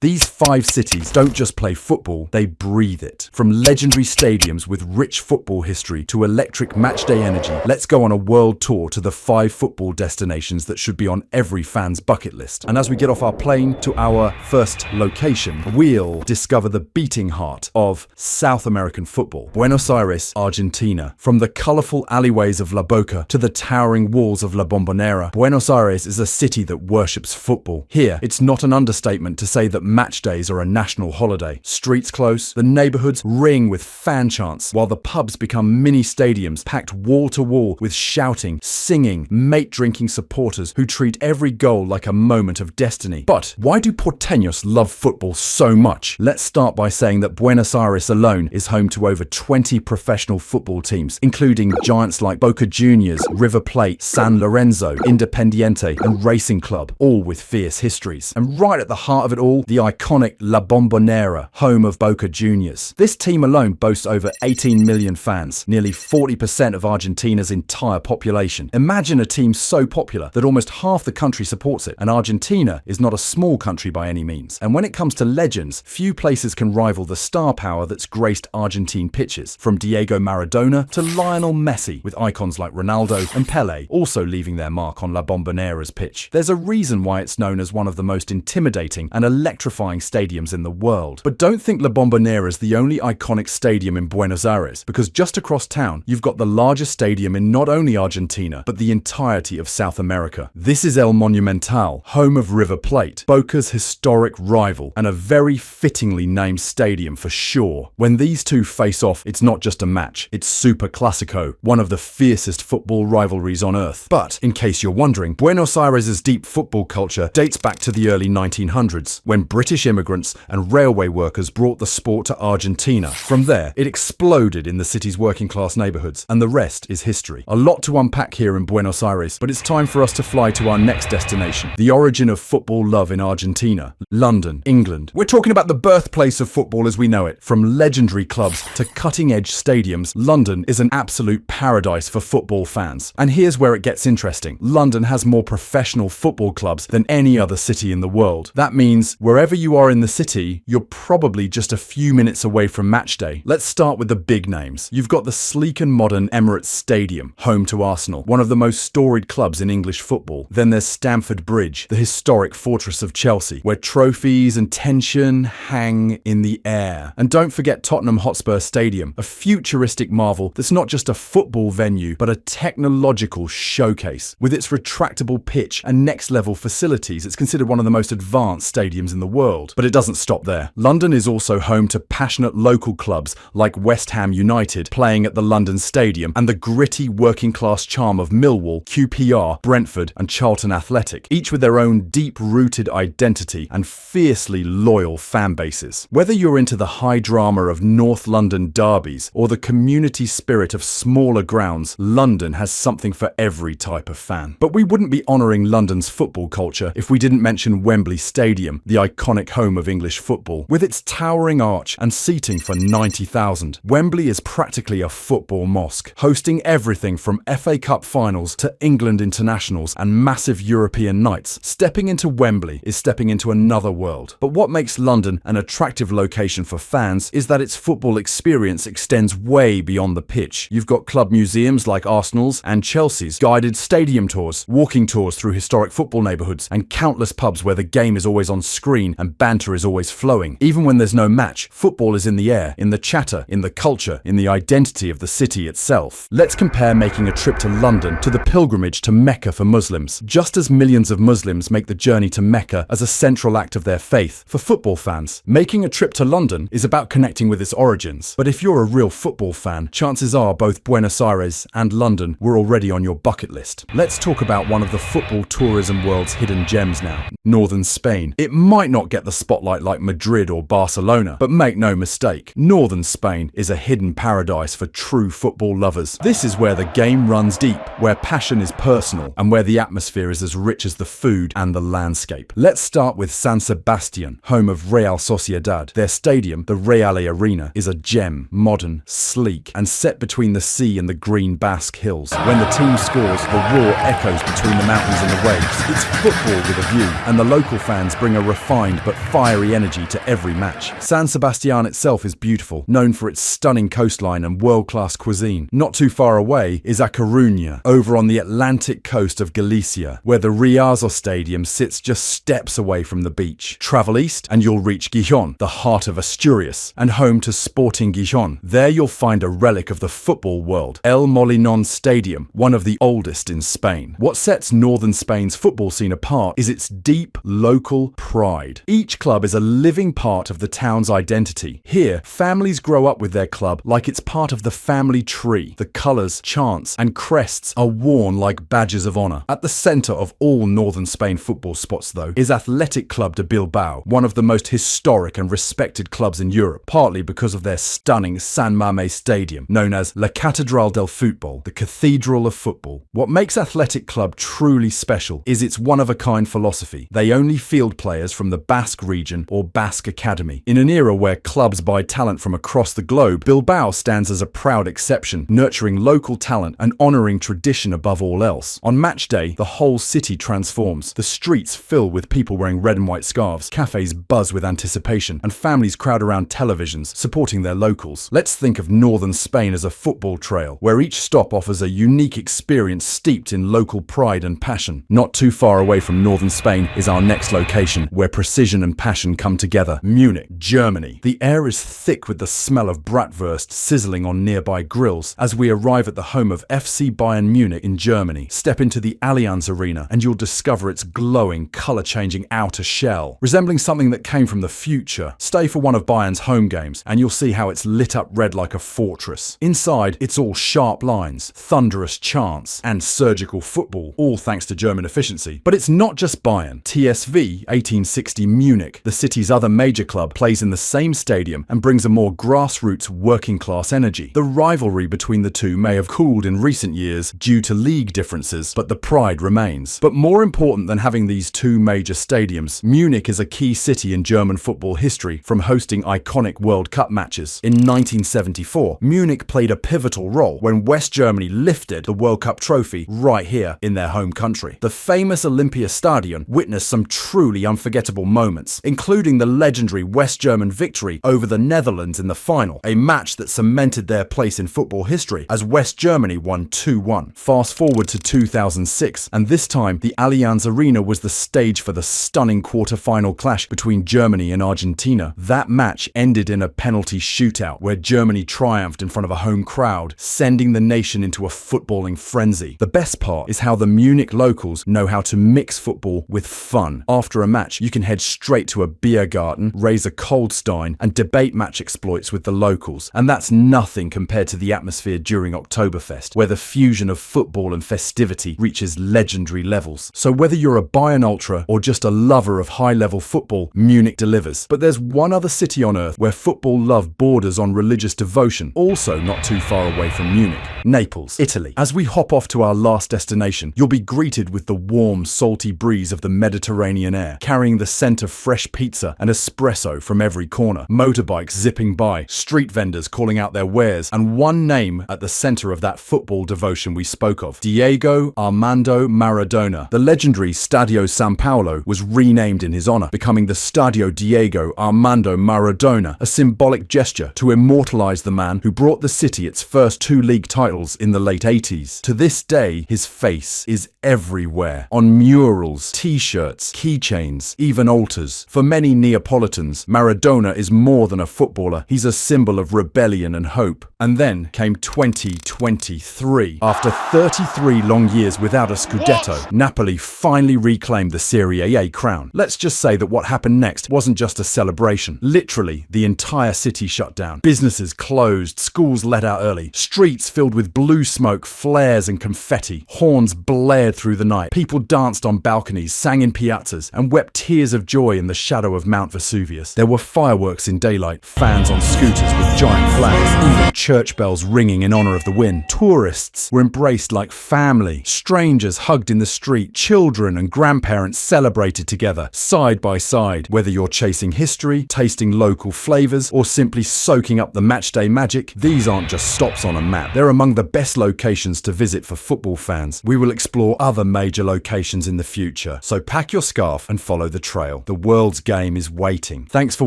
These 5 cities don't just play football, they breathe it. From legendary stadiums with rich football history to electric matchday energy, let's go on a world tour to the 5 football destinations that should be on every fan's bucket list. And as we get off our plane to our first location, we'll discover the beating heart of South American football. Buenos Aires, Argentina. From the colourful alleyways of La Boca to the towering walls of La Bombonera, Buenos Aires is a city that worships football. Here, it's not an understatement to say that match days are a national holiday. Streets close, the neighbourhoods ring with fan chants, while the pubs become mini stadiums packed wall to wall with shouting, singing, mate-drinking supporters who treat every goal like a moment of destiny. But why do porteños love football so much? Let's start by saying that Buenos Aires alone is home to over 20 professional football teams, including giants like Boca Juniors, River Plate, San Lorenzo, Independiente, and Racing Club, all with fierce histories. And right at the heart of it all, the iconic La Bombonera, home of Boca Juniors. This team alone boasts over 18 million fans, nearly 40% of Argentina's entire population. Imagine a team so popular that almost half the country supports it, and Argentina is not a small country by any means. And when it comes to legends, few places can rival the star power that's graced Argentine pitches, from Diego Maradona to Lionel Messi, with icons like Ronaldo and Pelé also leaving their mark on La Bombonera's pitch. There's a reason why it's known as one of the most intimidating and electrifying stadiums in the world. But don't think La Bombonera is the only iconic stadium in Buenos Aires, because just across town, you've got the largest stadium in not only Argentina, but the entirety of South America. This is El Monumental, home of River Plate, Boca's historic rival, and a very fittingly named stadium for sure. When these two face off, it's not just a match, it's Superclásico, one of the fiercest football rivalries on earth. But, in case you're wondering, Buenos Aires' deep football culture dates back to the early 1900s, when British immigrants and railway workers brought the sport to Argentina. From there, it exploded in the city's working class neighbourhoods, and the rest is history. A lot to unpack here in Buenos Aires, but it's time for us to fly to our next destination, the origin of football love in Argentina, London, England. We're talking about the birthplace of football as we know it. From legendary clubs to cutting-edge stadiums, London is an absolute paradise for football fans. And here's where it gets interesting. London has more professional football clubs than any other city in the world. That means wherever you are in the city, you're probably just a few minutes away from match day. Let's start with the big names. You've got the sleek and modern Emirates Stadium, home to Arsenal, one of the most storied clubs in English football. Then there's Stamford Bridge, the historic fortress of Chelsea, where trophies and tension hang in the air. And don't forget Tottenham Hotspur Stadium, a futuristic marvel that's not just a football venue, but a technological showcase. With its retractable pitch and next-level facilities, it's considered one of the most advanced stadiums in the world. But it doesn't stop there. London is also home to passionate local clubs like West Ham United playing at the London Stadium, and the gritty working-class charm of Millwall, QPR, Brentford and Charlton Athletic, each with their own deep-rooted identity and fiercely loyal fan bases. Whether you're into the high drama of North London derbies or the community spirit of smaller grounds, London has something for every type of fan. But we wouldn't be honouring London's football culture if we didn't mention Wembley Stadium, the iconic home of English football. With its towering arch and seating for 90,000, Wembley is practically a football mosque, hosting everything from FA Cup finals to England internationals and massive European nights. Stepping into Wembley is stepping into another world. But what makes London an attractive location for fans is that its football experience extends way beyond the pitch. You've got club museums like Arsenal's and Chelsea's, guided stadium tours, walking tours through historic football neighbourhoods, and countless pubs where the game is always on screen and banter is always flowing. Even when there's no match, football is in the air, in the chatter, in the culture, in the identity of the city itself. Let's compare making a trip to London to the pilgrimage to Mecca for Muslims. Just as millions of Muslims make the journey to Mecca as a central act of their faith, for football fans, making a trip to London is about connecting with its origins. But if you're a real football fan, chances are both Buenos Aires and London were already on your bucket list. Let's talk about one of the football tourism world's hidden gems now, northern Spain. It might not get the spotlight like Madrid or Barcelona, but make no mistake, northern Spain is a hidden paradise for true football lovers. This is where the game runs deep, where passion is personal, and where the atmosphere is as rich as the food and the landscape. Let's start with San Sebastian, home of Real Sociedad. Their stadium, the Reale Arena, is a gem, modern, sleek, and set between the sea and the green Basque hills. When the team scores, the roar echoes between the mountains and the waves. It's football with a view, and the local fans bring a refined refined but fiery energy to every match. San Sebastian itself is beautiful, known for its stunning coastline and world-class cuisine. Not too far away is A Coruña, over on the Atlantic coast of Galicia, where the Riazor Stadium sits just steps away from the beach. Travel east and you'll reach Gijón, the heart of Asturias, and home to Sporting Gijón. There you'll find a relic of the football world, El Molinón Stadium, one of the oldest in Spain. What sets northern Spain's football scene apart is its deep local pride. Each club is a living part of the town's identity. Here, families grow up with their club like it's part of the family tree. The colours, chants, and crests are worn like badges of honour. At the centre of all northern Spain football spots, though, is Athletic Club de Bilbao, one of the most historic and respected clubs in Europe, partly because of their stunning San Mamés Stadium, known as La Catedral del Futbol, the Cathedral of Football. What makes Athletic Club truly special is its one-of-a-kind philosophy. They only field players from the Basque region or Basque Academy. In an era where clubs buy talent from across the globe, Bilbao stands as a proud exception, nurturing local talent and honouring tradition above all else. On match day, the whole city transforms. The streets fill with people wearing red and white scarves, cafes buzz with anticipation, and families crowd around televisions, supporting their locals. Let's think of northern Spain as a football trail, where each stop offers a unique experience steeped in local pride and passion. Not too far away from northern Spain is our next location, where precision and passion come together: Munich, Germany. The air is thick with the smell of bratwurst sizzling on nearby grills as we arrive at the home of FC Bayern Munich in Germany. Step into the Allianz Arena and you'll discover its glowing, colour-changing outer shell, resembling something that came from the future. Stay for one of Bayern's home games and you'll see how it's lit up red like a fortress. Inside, it's all sharp lines, thunderous chants, and surgical football, all thanks to German efficiency. But it's not just Bayern. TSV 1860 Munich, the city's other major club, plays in the same stadium and brings a more grassroots, working-class energy. The rivalry between the two may have cooled in recent years due to league differences, but the pride remains. But more important than having these two major stadiums, Munich is a key city in German football history, from hosting iconic World Cup matches. In 1974, Munich played a pivotal role when West Germany lifted the World Cup trophy right here in their home country. The famous Olympiastadion witnessed some truly unforgettable moments, including the legendary West German victory over the Netherlands in the final, a match that cemented their place in football history as West Germany won 2-1. Fast forward to 2006, and this time the Allianz Arena was the stage for the stunning quarter-final clash between Germany and Argentina. That match ended in a penalty shootout where Germany triumphed in front of a home crowd, sending the nation into a footballing frenzy. The best part is how the Munich locals know how to mix football with fun. After a match, you can head straight to a beer garden, raise a cold stein, and debate match exploits with the locals. And that's nothing compared to the atmosphere during Oktoberfest, where the fusion of football and festivity reaches legendary levels. So whether you're a Bayern ultra or just a lover of high-level football, Munich delivers. But there's one other city on earth where football love borders on religious devotion, also not too far away from Munich: Naples, Italy. As we hop off to our last destination, you'll be greeted with the warm, salty breeze of the Mediterranean air, carrying the scent of fresh pizza and espresso from every corner, motorbikes zipping by, street vendors calling out their wares, and one name at the center of that football devotion we spoke of: Diego Armando Maradona. The legendary Stadio San Paolo was renamed in his honor, becoming the Stadio Diego Armando Maradona, a symbolic gesture to immortalize the man who brought the city its first 2 league titles in the late 80s. To this day, his face is everywhere, on murals, t-shirts, keychains, even altars. For many Neapolitans, Maradona is more than a footballer. He's a symbol of rebellion and hope. And then came 2023. After 33 long years without a Scudetto, Napoli finally reclaimed the Serie A crown. Let's just say that what happened next wasn't just a celebration. Literally, the entire city shut down. Businesses closed, schools let out early, streets filled with blue smoke, flares and confetti. Horns blared through the night. People danced on balconies, sang in piazzas, and wept tears of joy in the shadow of Mount Vesuvius. There were fireworks in daylight, fans on scooters with giant flags, even church bells ringing in honor of the win. Tourists were embraced like family. Strangers hugged in the street. Children and grandparents celebrated together, side by side. Whether you're chasing history, tasting local flavors, or simply soaking up the matchday magic, these aren't just stops on a map. They're among the best locations to visit for football fans. We will explore other major locations in the future, so pack your scarf and follow the trail. grail. The world's game is waiting. Thanks for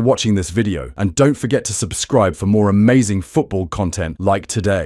watching this video, and don't forget to subscribe for more amazing football content like today.